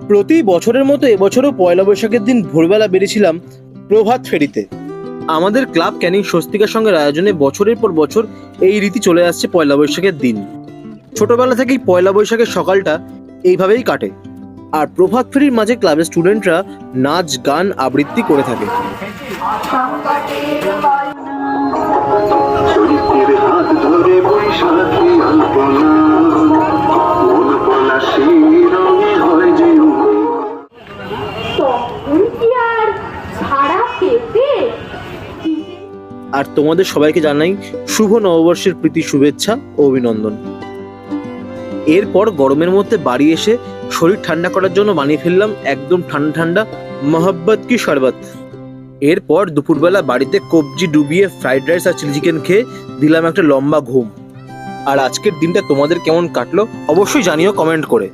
প্রতি বছরের মতো এবছরও পয়লা বৈশাখের দিন ভোরবেলা বেরিয়েছিলাম প্রভাত ফেরিতে। আমাদের ক্লাব ক্যানিং স্বস্তিকা সংঘের আয়োজনে বছরের পর বছর এই রীতি চলে আসছে পয়লা বৈশাখের দিন। ছোটবেলা থেকেই পয়লা বৈশাখের সকালটা এইভাবেই কাটে। আর প্রভাত ফেরির মাঝে ক্লাবের স্টুডেন্টরা নাচ গান আবৃত্তি করে থাকে। আর তোমাদের সবাইকে জানাই শুভ নববর্ষের প্রীতি শুভেচ্ছা ও অভিনন্দন। এরপর গরমের মধ্যে বাড়ি এসে শরীর ঠান্ডা করার জন্য বানিয়ে ফেললাম একদম ঠান্ডা ঠান্ডা মহব্বত কি শরবত। এরপর দুপুরবেলা বাড়িতে কবজি ডুবিয়ে ফ্রাইড রাইস আর চিলি চিকেন খেয়ে দিলাম একটা লম্বা ঘুম। আর আজকের দিনটা তোমাদের কেমন কাটলো অবশ্যই জানিও কমেন্ট করে।